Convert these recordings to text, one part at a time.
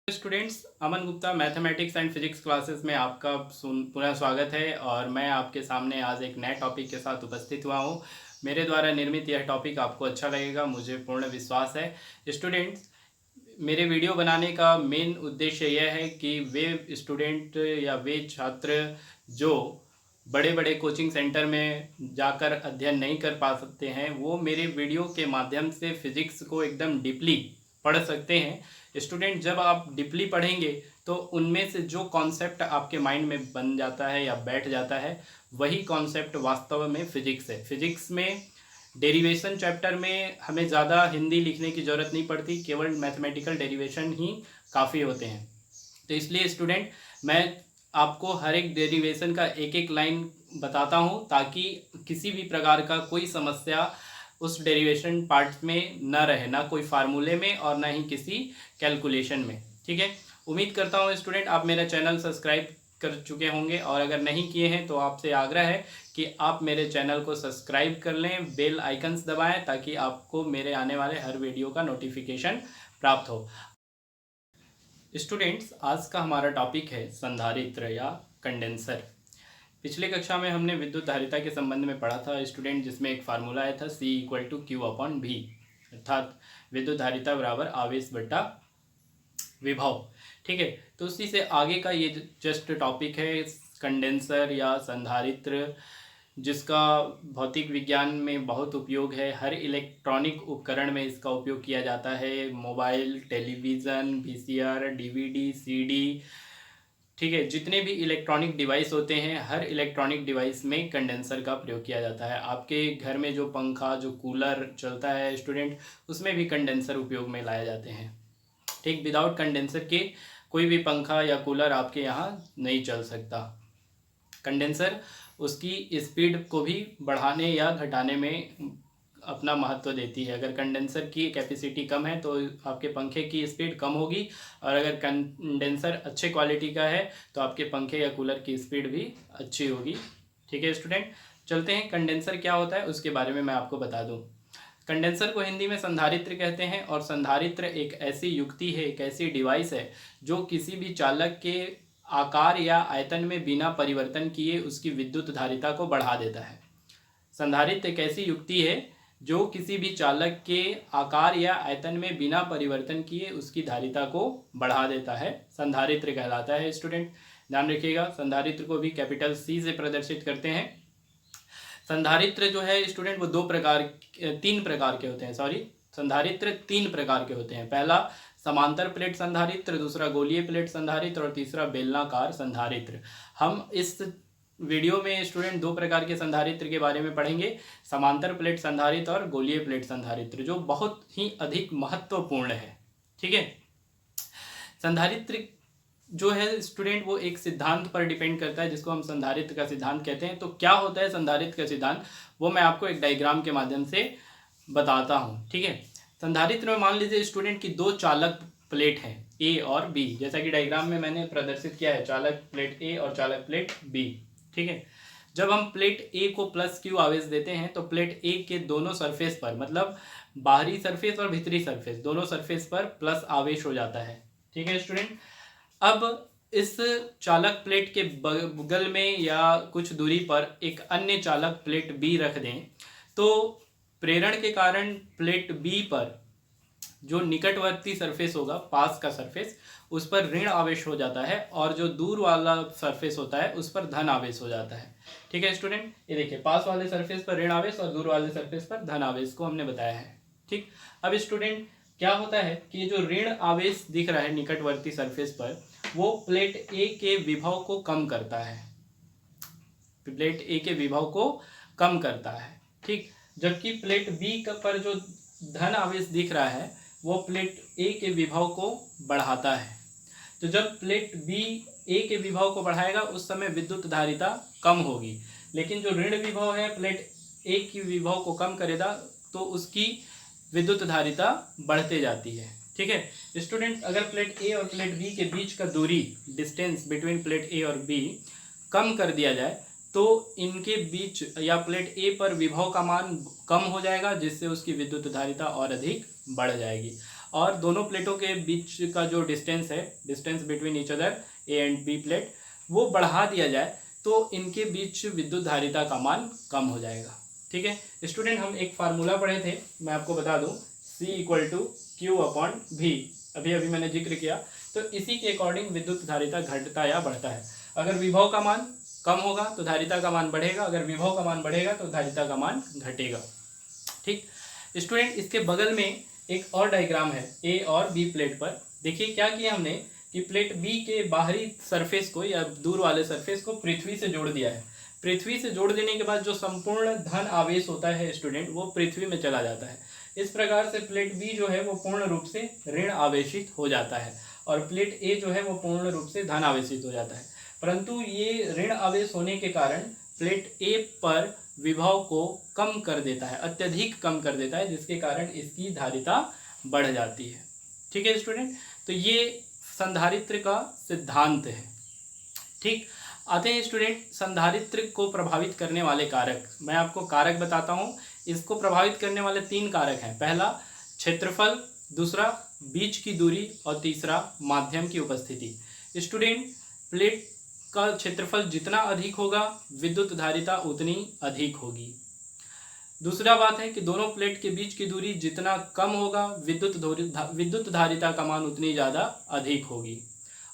Students, Aman Gupta mathematics and physics classes में आपका पुनः स्वागत है। और मैं आपके सामने आज एक नए टॉपिक के साथ उपस्थित हुआ हूँ। मेरे द्वारा निर्मित यह टॉपिक आपको अच्छा लगेगा, मुझे पूर्ण विश्वास है। स्टूडेंट्स, मेरे वीडियो बनाने का मेन उद्देश्य यह है कि वे स्टूडेंट या वे छात्र जो बड़े बड़े कोचिंग सेंटर में जाकर अध्ययन नहीं कर पा सकते हैं, वो मेरे वीडियो के माध्यम से फिजिक्स को एकदम डीपली पढ़ सकते हैं। स्टूडेंट, जब आप डीपली पढ़ेंगे तो उनमें से जो कॉन्सेप्ट आपके माइंड में बन जाता है या बैठ जाता है, वही कॉन्सेप्ट वास्तव में फिजिक्स है। फिजिक्स में डेरिवेशन चैप्टर में हमें ज़्यादा हिंदी लिखने की ज़रूरत नहीं पड़ती, केवल मैथमेटिकल डेरिवेशन ही काफ़ी होते हैं। तो इसलिए स्टूडेंट, मैं आपको हर एक डेरिवेशन का एक एक लाइन बताता हूँ ताकि किसी भी प्रकार का कोई समस्या उस डेरिवेशन पार्ट में न रहे, ना कोई फार्मूले में और ना ही किसी कैलकुलेशन में। ठीक है, उम्मीद करता हूँ स्टूडेंट आप मेरा चैनल सब्सक्राइब कर चुके होंगे, और अगर नहीं किए हैं तो आपसे आग्रह है कि आप मेरे चैनल को सब्सक्राइब कर लें, बेल आइकन्स दबाएं ताकि आपको मेरे आने वाले हर वीडियो का नोटिफिकेशन प्राप्त हो। स्टूडेंट्स, आज का हमारा टॉपिक है संधारित्र या कंडेंसर। पिछले कक्षा में हमने विद्युत धारिता के संबंध में पढ़ा था स्टूडेंट, जिसमें एक फार्मूला आया था C=Q/V, अर्थात विद्युत धारिता बराबर आवेश बट्टा विभव। ठीक है, तो उसी से आगे का ये जस्ट टॉपिक है कंडेंसर या संधारित्र, जिसका भौतिक विज्ञान में बहुत उपयोग है। हर इलेक्ट्रॉनिक उपकरण में इसका उपयोग किया जाता है, mobile, television, VCR, DVD, CD। ठीक है, जितने भी इलेक्ट्रॉनिक डिवाइस होते हैं, हर इलेक्ट्रॉनिक डिवाइस में कंडेंसर का प्रयोग किया जाता है। आपके घर में जो पंखा, जो कूलर चलता है स्टूडेंट, उसमें भी कंडेंसर उपयोग में लाए जाते हैं। ठीक, विदाउट कंडेंसर के कोई भी पंखा या कूलर आपके यहाँ नहीं चल सकता। कंडेंसर उसकी स्पीड को भी बढ़ाने या घटाने में अपना महत्व देती है। अगर कंडेंसर की कैपेसिटी कम है तो आपके पंखे की स्पीड कम होगी, और अगर कंडेंसर अच्छे क्वालिटी का है तो आपके पंखे या कूलर की स्पीड भी अच्छी होगी। ठीक है स्टूडेंट, चलते हैं कंडेंसर क्या होता है उसके बारे में मैं आपको बता दूं। कंडेंसर को हिंदी में संधारित्र कहते हैं, और संधारित्र एक ऐसी युक्ति है, एक ऐसी डिवाइस है जो किसी भी चालक के आकार या आयतन में बिना परिवर्तन किए उसकी विद्युत धारिता को बढ़ा देता है। संधारित्र एक ऐसी युक्ति है जो किसी भी चालक के आकार या आयतन में बिना परिवर्तन किए उसकी धारिता को बढ़ा देता है, संधारित्र कहलाता है। स्टूडेंट ध्यान रखिएगा, संधारित्र को भी कैपिटल C से प्रदर्शित करते हैं। संधारित्र जो है स्टूडेंट वो तीन प्रकार के होते हैं। संधारित्र तीन प्रकार के होते हैं। पहला समांतर प्लेट संधारित्र, दूसरा गोलीय प्लेट संधारित्र और तीसरा बेलनाकार संधारित्र। हम इस वीडियो में स्टूडेंट दो प्रकार के संधारित्र के बारे में पढ़ेंगे, समांतर प्लेट संधारित्र और गोलीय प्लेट संधारित्र, जो बहुत ही अधिक महत्वपूर्ण है। ठीक है, संधारित्र जो है स्टूडेंट वो एक सिद्धांत पर डिपेंड करता है जिसको हम संधारित्र का सिद्धांत कहते हैं। तो क्या होता है संधारित्र का सिद्धांत, वो मैं आपको एक डायग्राम के माध्यम से बताता हूँ। ठीक है, संधारित्र में मान लीजिए स्टूडेंट की दो चालक प्लेट हैं A और B, जैसा कि डायग्राम में मैंने प्रदर्शित किया है, चालक प्लेट A और चालक प्लेट B। ठीक है, जब हम प्लेट A को +Q आवेश देते हैं तो प्लेट A के दोनों सरफेस पर, मतलब बाहरी सरफेस और भीतरी सरफेस, दोनों सरफेस पर प्लस आवेश हो जाता है। ठीक है स्टूडेंट, अब इस चालक प्लेट के बगल में या कुछ दूरी पर एक अन्य चालक प्लेट B रख दें तो प्रेरण के कारण प्लेट B पर जो निकटवर्ती सरफेस होगा, पास का सरफेस, उस पर ऋण आवेश हो जाता है, और जो दूर वाला सरफेस होता है उस पर धन आवेश हो जाता है। ठीक है स्टूडेंट, ये देखिए, पास वाले सरफेस पर ऋण आवेश और दूर वाले सरफेस पर धन आवेश को हमने बताया है। ठीक, अब स्टूडेंट क्या होता है कि जो ऋण आवेश दिख रहा है निकटवर्ती सरफेस पर, वो प्लेट A के विभव को कम करता है, प्लेट A के विभव को कम करता है। ठीक, जबकि प्लेट B पर जो धन आवेश दिख रहा है वो प्लेट A के विभव को बढ़ाता है। तो जब प्लेट B A के विभव को बढ़ाएगा उस समय विद्युत धारिता कम होगी, लेकिन जो ऋण विभव है प्लेट A की विभव को कम करेगा तो उसकी विद्युत धारिता बढ़ते जाती है। ठीक है स्टूडेंट, अगर प्लेट A और प्लेट B के बीच का दूरी, डिस्टेंस बिटवीन प्लेट A और B कम कर दिया जाए तो इनके बीच या प्लेट A पर विभव का मान कम हो जाएगा, जिससे उसकी विद्युत धारिता और अधिक बढ़ जाएगी। और दोनों प्लेटों के बीच का जो डिस्टेंस है, distance between each other A and B plate, वो बढ़ा दिया जाए तो इनके बीच विद्युत धारिता का मान कम हो जाएगा। ठीक है स्टूडेंट, हम एक फार्मूला पढ़े थे, मैं आपको बता दूं, C = Q/V, अभी अभी मैंने जिक्र किया। तो इसी के अकॉर्डिंग विद्युत धारिता घटता या बढ़ता है। अगर विभव का मान कम होगा तो धारिता का मान बढ़ेगा, अगर विभव का मान बढ़ेगा तो धारिता का मान घटेगा। ठीक स्टूडेंट, इसके बगल में एक और डायग्राम है ए और बी प्लेट पर। देखिए क्या किया हमने कि प्लेट बी के बाहरी सरफेस को या दूर वाले सरफेस को पृथ्वी से जोड़ दिया है। पृथ्वी से जोड़ देने के बाद जो संपूर्ण धन आवेश होता है स्टूडेंट, वो पृथ्वी में चला जाता है। इस प्रकार से प्लेट बी जो है वो पूर्ण रूप से ऋण आवेशित हो जाता है और प्लेट ए जो है वो पूर्ण रूप से धन आवेशित हो जाता है। परंतु ये ऋण आवेश होने के कारण प्लेट ए पर विभव को कम कर देता है, अत्यधिक कम कर देता है, जिसके कारण इसकी धारिता बढ़ जाती है। ठीक है स्टूडेंट, तो ये संधारित्र का सिद्धांत है। ठीक, आते हैं स्टूडेंट संधारित्र को प्रभावित करने वाले कारक। मैं आपको कारक बताता हूँ। इसको प्रभावित करने वाले 3 कारक हैं। पहला क्षेत्रफल, दूसरा बीच की दूरी और तीसरा माध्यम की उपस्थिति। स्टूडेंट, प्लेट का क्षेत्रफल जितना अधिक होगा विद्युत धारिता उतनी अधिक होगी। दूसरा बात है कि दोनों प्लेट के बीच की दूरी जितना कम होगा विद्युत धारिता का मान उतनी ज़्यादा अधिक होगी,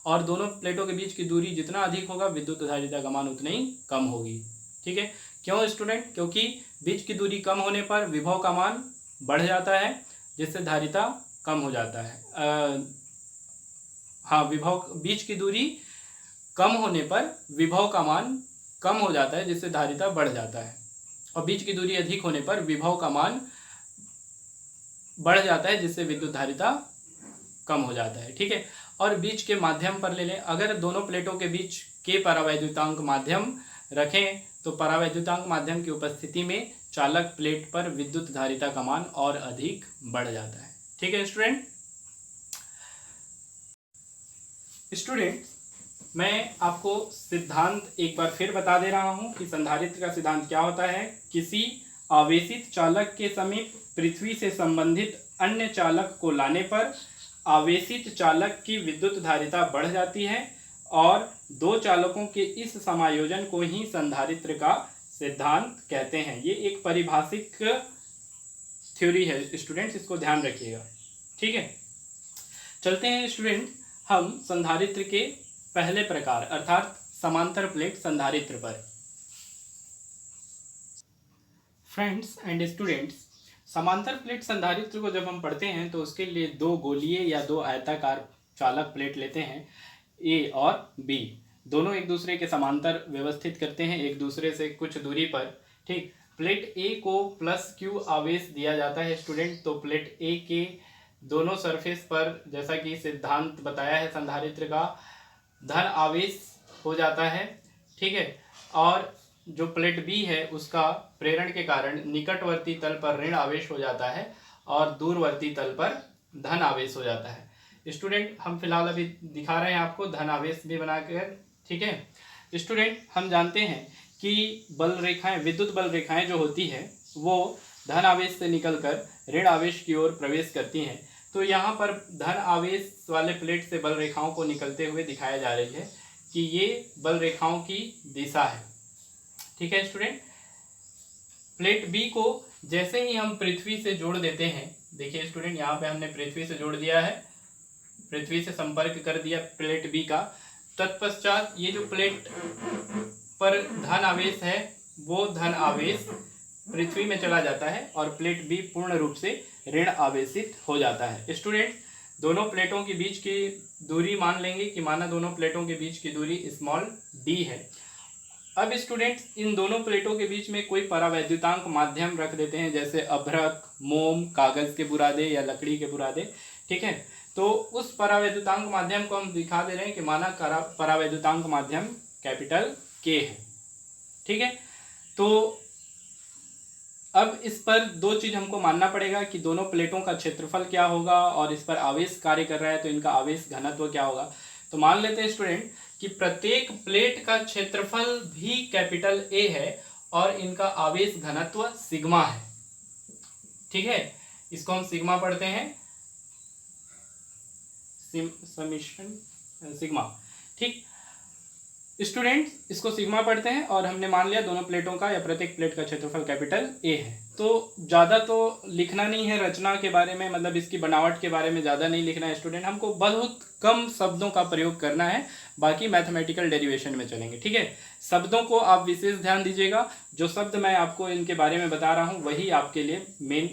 और दोनों प्लेटों के बीच की दूरी जितना अधिक होगा विद्युत धारिता का मान उतनी ही कम होगी। ठीक है, क्यों स्टूडेंट? क्योंकि बीच की दूरी कम होने पर विभव का मान बढ़ जाता है, जिससे धारिता कम हो जाता है। बीच की दूरी कम होने पर विभव का मान कम हो जाता है, जिससे धारिता बढ़ जाता है, और बीच की दूरी अधिक होने पर विभव का मान बढ़ जाता है, जिससे विद्युत धारिता कम हो जाता है। ठीक है, और बीच के माध्यम पर ले लें। अगर दोनों प्लेटों के बीच के परावैद्युतांक माध्यम रखें तो परावैद्युतांक माध्यम की उपस्थिति में चालक प्लेट पर विद्युत धारिता का मान और अधिक बढ़ जाता है। ठीक है स्टूडेंट, मैं आपको सिद्धांत एक बार फिर बता दे रहा हूं कि संधारित्र का सिद्धांत क्या होता है। किसी आवेशित चालक के समीप पृथ्वी से संबंधित अन्य चालक को लाने पर आवेशित चालक की विद्युत धारिता बढ़ जाती है, और 2 चालकों के इस समायोजन को ही संधारित्र का सिद्धांत कहते हैं। ये एक परिभाषिक थ्योरी है स्टूडेंट्स, इसको ध्यान रखिएगा। ठीक है, चलते हैं स्टूडेंट हम संधारित्र के पहले प्रकार अर्थात समांतर प्लेट संधारित्र पर। फ्रेंड्स एंड स्टूडेंट्स, समांतर प्लेट संधारित्र को जब हम पढ़ते हैं तो उसके लिए 2 गोलीय या 2 आयताकार चालक प्लेट लेते हैं, ए और बी। दोनों एक दूसरे के समांतर व्यवस्थित करते हैं, एक दूसरे से कुछ दूरी पर। ठीक, प्लेट ए को +Q आवेश दिया जाता है स्टूडेंट। तो प्लेट ए के दोनों सरफेस पर, जैसा कि सिद्धांत बताया है संधारित्र का, धन आवेश हो जाता है। ठीक है, और जो प्लेट बी है उसका प्रेरण के कारण निकटवर्ती तल पर ऋण आवेश हो जाता है और दूरवर्ती तल पर धन आवेश हो जाता है। स्टूडेंट, हम फिलहाल अभी दिखा रहे हैं आपको धन आवेश भी बनाकर। ठीक है स्टूडेंट, हम जानते हैं कि बल रेखाएं, विद्युत बल रेखाएं जो होती है वो धन आवेश से निकलकर ऋण आवेश की ओर प्रवेश करती हैं। तो यहाँ पर धन आवेश वाले प्लेट से बल रेखाओं को निकलते हुए दिखाया जा रही है कि ये बल रेखाओं की दिशा है। ठीक है स्टूडेंट, प्लेट बी को जैसे ही हम पृथ्वी से जोड़ देते हैं, देखिए स्टूडेंट यहाँ पे हमने पृथ्वी से जोड़ दिया है, पृथ्वी से संपर्क कर दिया प्लेट बी का। तत्पश्चात ये जो प्लेट पर धन आवेश है वो धन आवेश पृथ्वी में चला जाता है और प्लेट बी पूर्ण रूप से ऋण आवेशित हो जाता है। स्टूडेंट, दोनों प्लेटों के बीच की दूरी मान लेंगे कि माना दोनों प्लेटों के बीच की दूरी d है। अब स्टूडेंट्स, इन दोनों प्लेटों के बीच में कोई परावैद्युतांक माध्यम रख देते हैं, जैसे अभ्रक, मोम, कागज के बुरादे या लकड़ी के बुरादे। ठीक है, तो उस परावैद्युतांक माध्यम को हम दिखा दे रहे हैं कि माना परावैद्युतांक माध्यम K है। ठीक है, तो अब इस पर 2 चीज हमको मानना पड़ेगा कि दोनों प्लेटों का क्षेत्रफल क्या होगा और इस पर आवेश कार्य कर रहा है तो इनका आवेश घनत्व क्या होगा। तो मान लेते हैं स्टूडेंट कि प्रत्येक प्लेट का क्षेत्रफल भी A है और इनका आवेश घनत्व सिग्मा है। ठीक है, इसको हम सिग्मा पढ़ते हैं। Summation sigma. ठीक स्टूडेंट्स, इसको सिग्मा पढ़ते हैं और हमने मान लिया दोनों प्लेटों का या प्रत्येक प्लेट का क्षेत्रफल कैपिटल ए है। तो ज़्यादा तो लिखना नहीं है रचना के बारे में, मतलब इसकी बनावट के बारे में ज़्यादा नहीं लिखना है स्टूडेंट, हमको बहुत कम शब्दों का प्रयोग करना है, बाकी मैथमेटिकल डेरिवेशन में चलेंगे। ठीक है, शब्दों को आप विशेष ध्यान दीजिएगा, जो शब्द मैं आपको इनके बारे में बता रहा हूँ वही आपके लिए मेन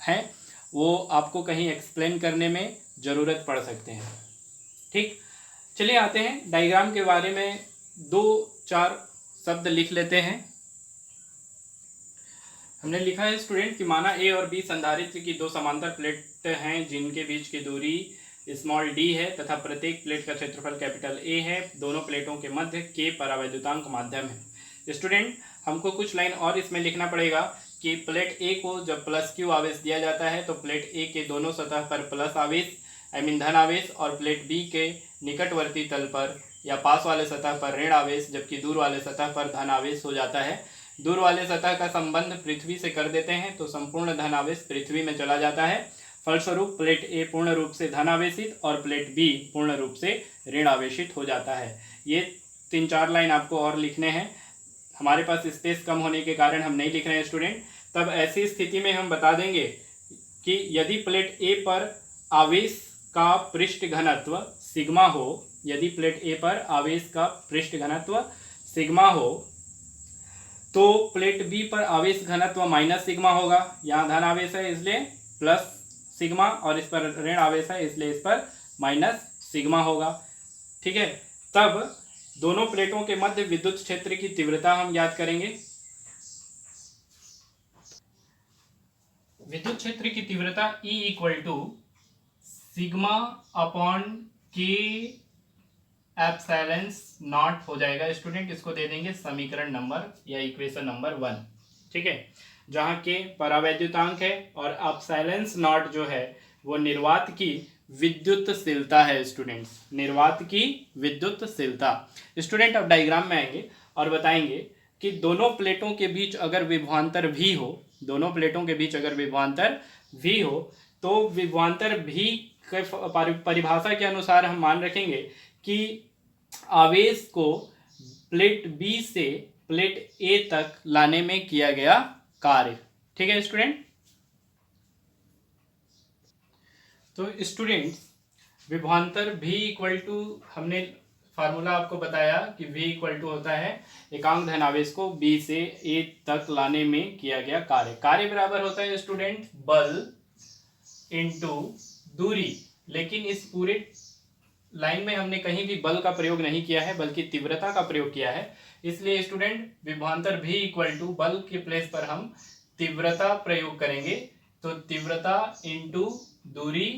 है, वो आपको कहीं एक्सप्लेन करने में ज़रूरत पड़ सकते हैं। ठीक, चलिए आते हैं डायग्राम के बारे में, 2-4 शब्द लिख लेते हैं। हमने लिखा है स्टूडेंट कि माना ए और बी संधारित्र की दो समांतर प्लेट हैं जिनके बीच की दूरी स्मॉल डी है तथा प्रत्येक प्लेट का क्षेत्रफल कैपिटल ए है। दोनों प्लेटों के मध्य के परावैद्युतांक माध्यम है। स्टूडेंट, हमको कुछ लाइन और इसमें लिखना पड़ेगा कि प्लेट ए को जब प्लस क्यू आवेश दिया जाता है तो प्लेट ए के दोनों सतह पर प्लस आवेश धन आवेश और प्लेट बी के निकटवर्ती तल पर या पास वाले सतह पर ऋण आवेश, जबकि दूर वाले सतह पर धन आवेश हो जाता है। दूर वाले सतह का संबंध पृथ्वी से कर देते हैं तो संपूर्ण धन आवेश पृथ्वी में चला जाता है। फलस्वरूप प्लेट ए पूर्ण रूप से धन आवेशित और प्लेट बी पूर्ण रूप से ऋण आवेशित हो जाता है। ये 3-4 लाइन आपको और लिखने हैं, हमारे पास स्पेस कम होने के कारण हम नहीं लिख रहे हैं स्टूडेंट। तब ऐसी स्थिति में हम बता देंगे कि यदि प्लेट ए पर आवेश का पृष्ठ घनत्व सिग्मा हो, यदि प्लेट ए पर आवेश का पृष्ठ घनत्व सिग्मा हो तो प्लेट बी पर आवेश घनत्व माइनस सिग्मा होगा। यहाँ धन आवेश है इसलिए प्लस सिग्मा और इस पर ऋण आवेश है इसलिए इस पर माइनस सिग्मा होगा। ठीक है, तब दोनों प्लेटों के मध्य विद्युत क्षेत्र की तीव्रता हम ज्ञात करेंगे। विद्युत क्षेत्र की तीव्रता E = सिग्मा अपॉन के एप्सिलॉन नॉट हो जाएगा स्टूडेंट। इसको दे देंगे समीकरण नंबर या इक्वेशन नंबर 1। ठीक है, जहाँ के परावैद्युतांक है और एप्सिलॉन नॉट जो है वो निर्वात की विद्युतशीलता है स्टूडेंट्स, निर्वात की विद्युतशीलता। स्टूडेंट, अब डायग्राम में आएंगे और बताएंगे कि दोनों प्लेटों के बीच अगर विभवांतर भी हो, दोनों प्लेटों के बीच अगर विभवांतर भी हो तो विभवांतर भी परिभाषा के अनुसार हम मान रखेंगे कि आवेश को प्लेट बी से प्लेट ए तक लाने में किया गया कार्य। ठीक है स्टूडेंट, तो स्टूडेंट्स विभवांतर V = हमने फार्मूला आपको बताया कि V होता है एकांक धन आवेश को B से A तक लाने में किया गया कार्य। कार्य बराबर होता है स्टूडेंट बल इनटू दूरी, लेकिन इस पूरे लाइन में हमने कहीं भी बल का प्रयोग नहीं किया है बल्कि तीव्रता का प्रयोग किया है। इसलिए स्टूडेंट विभवांतर V = बल के प्लेस पर हम तीव्रता प्रयोग करेंगे, तो तीव्रता इनटू दूरी।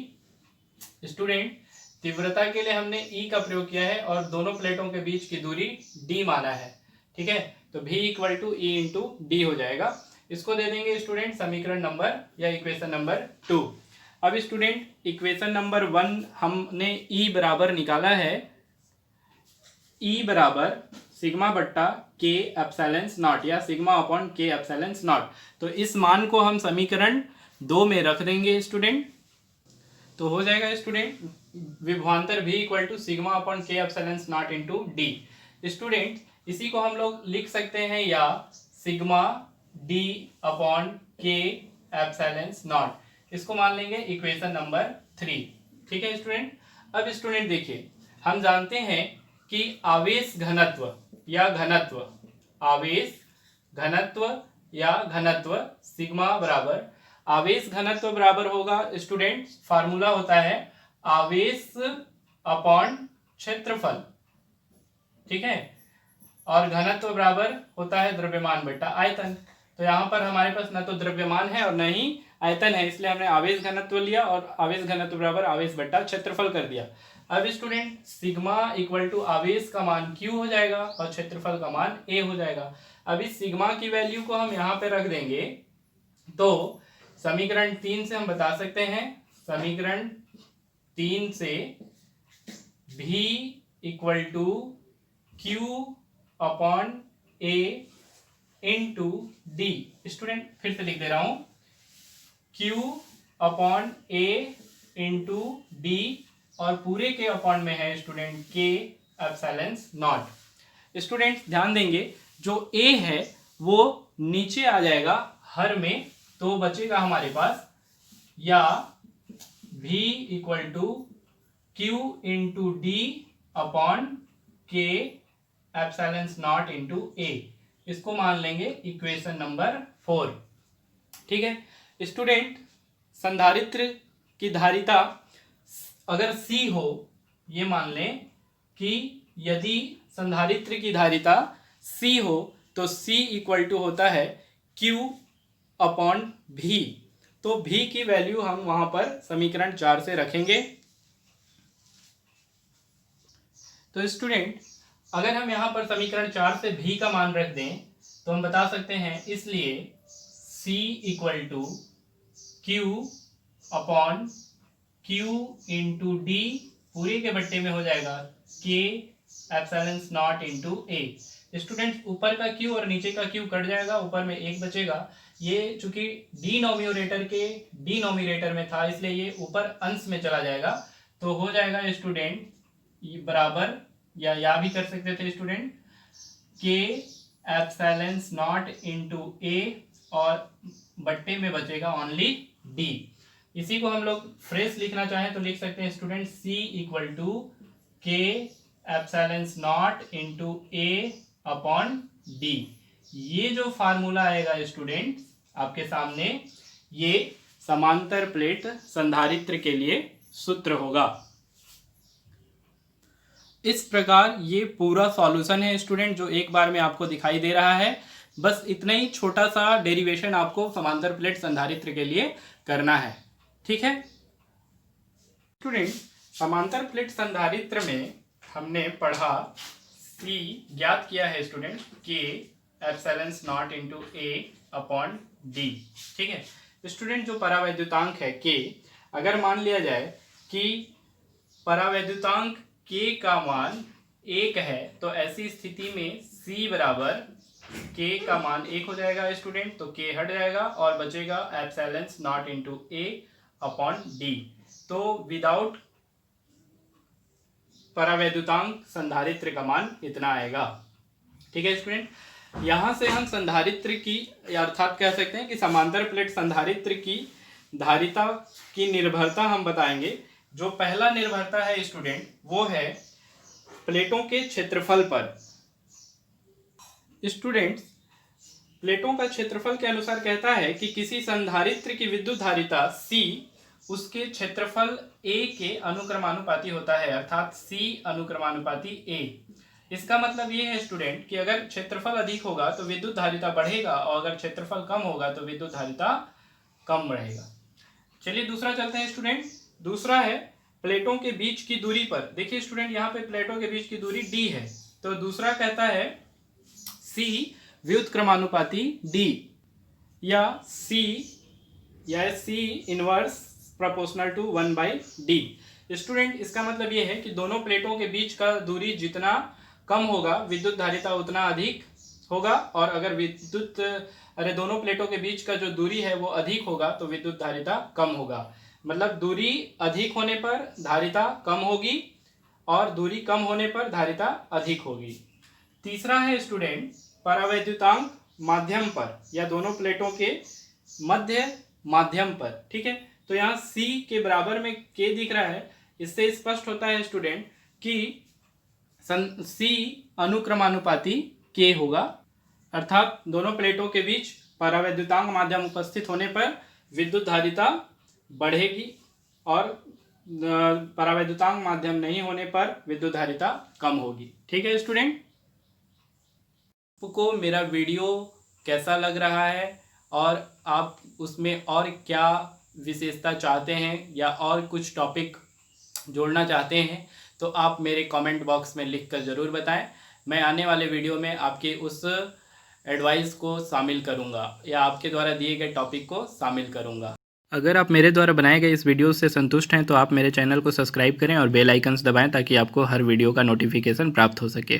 स्टूडेंट, तीव्रता के लिए हमने E का प्रयोग किया है और दोनों प्लेटों के बीच की दूरी D माना है। ठीक है, तो V = E × D हो जाएगा। इसको दे देंगे स्टूडेंट समीकरण नंबर या इक्वेशन नंबर 2। अब स्टूडेंट इक्वेशन नंबर 1 हमने E बराबर निकाला है, E बराबर सिग्मा बट्टा के एप्सिलॉन नॉट या सिग्मा अपॉन के एप्सिलॉन नॉट। तो इस मान को हम समीकरण 2 में रख देंगे स्टूडेंट, तो हो जाएगा स्टूडेंट विभवांतर V = सिग्मा अपॉन के epsilon not into D। Student, इसी को हम लोग लिख सकते हैं या सिग्मा D अपॉन के एप्सिलॉन नॉट, इसको मान लेंगे इक्वेशन नंबर 3। ठीक है स्टूडेंट, अब स्टूडेंट देखिए, हम जानते हैं कि आवेश घनत्व या घनत्व, आवेश घनत्व या घनत्व सिग्मा बराबर आवेश घनत्व बराबर होगा स्टूडेंट, फार्मूला होता है आवेश अपॉन क्षेत्रफल। ठीक है, और घनत्व बराबर होता है द्रव्यमान बट्टा आयतन। तो यहाँ पर हमारे पास न तो द्रव्यमान है और न ही आयतन है, इसलिए हमने आवेश घनत्व लिया और आवेश घनत्व बराबर आवेश बट्टा क्षेत्रफल कर दिया। अब स्टूडेंट सिग्मा = आवेश का मान Q हो जाएगा और क्षेत्रफल का मान A हो जाएगा। अब इस सिग्मा की वैल्यू को हम यहाँ पे रख देंगे, तो समीकरण 3 से हम बता सकते हैं, समीकरण 3 से V = Q upon A into D। Student, फिर से लिख दे रहा हूं, Q upon A into D और पूरे के अपॉन में है स्टूडेंट के एप्सिलॉन नॉट। स्टूडेंट ध्यान देंगे जो ए है वो नीचे आ जाएगा हर में, तो बचेगा हमारे पास या v equal to Q into D upon के एप्सिलॉन नॉट इंटू ए। इसको मान लेंगे इक्वेशन नंबर 4। ठीक है स्टूडेंट, संधारित्र की धारिता अगर C हो, ये मान लें कि यदि संधारित्र की धारिता C हो तो C इक्वल टू होता है Q अपॉन V। तो V की वैल्यू हम वहां पर समीकरण 4 से रखेंगे। तो स्टूडेंट अगर हम यहां पर समीकरण 4 से V का मान रख दें तो हम बता सकते हैं, इसलिए C equal to Q upon Q into D पूरे के बट्टे में हो जाएगा K epsilon naught into A. Student ऊपर का Q और नीचे का Q कट जाएगा, ऊपर में एक बचेगा। ये चूंकि डिनोमिनेटर के डिनोमिनेटर में था इसलिए ये ऊपर अंश में चला जाएगा, तो हो जाएगा स्टूडेंट बराबर या भी कर सकते थे स्टूडेंट के एप्सिलॉन नॉट इंटू ए और बट्टे में बचेगा ओनली डी। इसी को हम लोग फ्रेश लिखना चाहें तो लिख सकते हैं स्टूडेंट सी इक्वल टू के एप्सिलॉन नॉट इंटू ए अपॉन डी। ये जो फार्मूला आएगा स्टूडेंट आपके सामने, ये समांतर प्लेट संधारित्र के लिए सूत्र होगा। इस प्रकार ये पूरा सॉल्यूशन है स्टूडेंट जो एक बार में आपको दिखाई दे रहा है। बस इतना ही छोटा सा डेरिवेशन आपको समांतर प्लेट संधारित्र के लिए करना है। ठीक है स्टूडेंट, समांतर प्लेट संधारित्र में हमने पढ़ा C ज्ञात किया है स्टूडेंट के एप्सिलॉन नॉट इंटू ए अपॉन डी। ठीक है स्टूडेंट, जो परावैद्युतांक है K, अगर मान लिया जाए कि परावैद्युतांक K का मान 1 है तो ऐसी स्थिति में C बराबर K का मान 1 हो जाएगा स्टूडेंट, तो K हट जाएगा और बचेगा एप्सिलॉन नॉट इंटू ए अपॉन डी। तो विदाउट परावैद्युतांक संधारित्र का मान इतना आएगा। ठीक है स्टूडेंट, यहां से हम संधारित्र की अर्थात कह सकते हैं कि समांतर प्लेट संधारित्र की धारिता की निर्भरता हम बताएंगे। जो पहला निर्भरता है स्टूडेंट वो है प्लेटों के क्षेत्रफल पर। स्टूडेंट्स, प्लेटों का क्षेत्रफल के अनुसार कहता है कि किसी संधारित्र की विद्युत धारिता C उसके क्षेत्रफल A के अनुक्रमानुपाती होता है, अर्थात C अनुक्रमानुपाती A। इसका मतलब ये है स्टूडेंट कि अगर क्षेत्रफल अधिक होगा तो विद्युत धारिता बढ़ेगा और अगर क्षेत्रफल कम होगा तो विद्युत धारिता कम बढ़ेगा। चलिए दूसरा चलते हैं स्टूडेंट। दूसरा है प्लेटों के बीच की दूरी पर। देखिए स्टूडेंट, यहाँ पे प्लेटों के बीच की दूरी D है, तो दूसरा कहता है C व्युत्क्रमानुपाती D या C inverse proportional to 1/d। Student, इसका मतलब ये है कि दोनों प्लेटों के बीच का दूरी जितना कम होगा विद्युत धारिता उतना अधिक होगा, और अगर दोनों प्लेटों के बीच का जो दूरी है वो अधिक होगा तो विद्युत धारिता कम होगा। मतलब दूरी अधिक होने पर धारिता कम होगी और दूरी कम होने पर धारिता अधिक होगी। तीसरा है स्टूडेंट परावैद्युतांक माध्यम पर या दोनों प्लेटों के मध्य माध्यम पर। ठीक है, तो यहाँ C के बराबर में K दिख रहा है, इससे स्पष्ट होता है स्टूडेंट कि C अनुक्रमानुपाती K होगा, अर्थात दोनों प्लेटों के बीच परावैद्युतांक माध्यम उपस्थित होने पर विद्युत धारिता बढ़ेगी और परावैद्युतांक माध्यम नहीं होने पर विद्युत धारिता कम होगी। ठीक है स्टूडेंट, आपको मेरा वीडियो कैसा लग रहा है और आप उसमें और क्या विशेषता चाहते हैं या और कुछ टॉपिक जोड़ना चाहते हैं तो आप मेरे कमेंट बॉक्स में लिखकर ज़रूर बताएं। मैं आने वाले वीडियो में आपके उस एडवाइस को शामिल करूंगा या आपके द्वारा दिए गए टॉपिक को शामिल करूंगा। अगर आप मेरे द्वारा बनाए गए इस वीडियो से संतुष्ट हैं तो आप मेरे चैनल को सब्सक्राइब करें और बेल आइकन्स दबाएं ताकि आपको हर वीडियो का नोटिफिकेशन प्राप्त हो सके।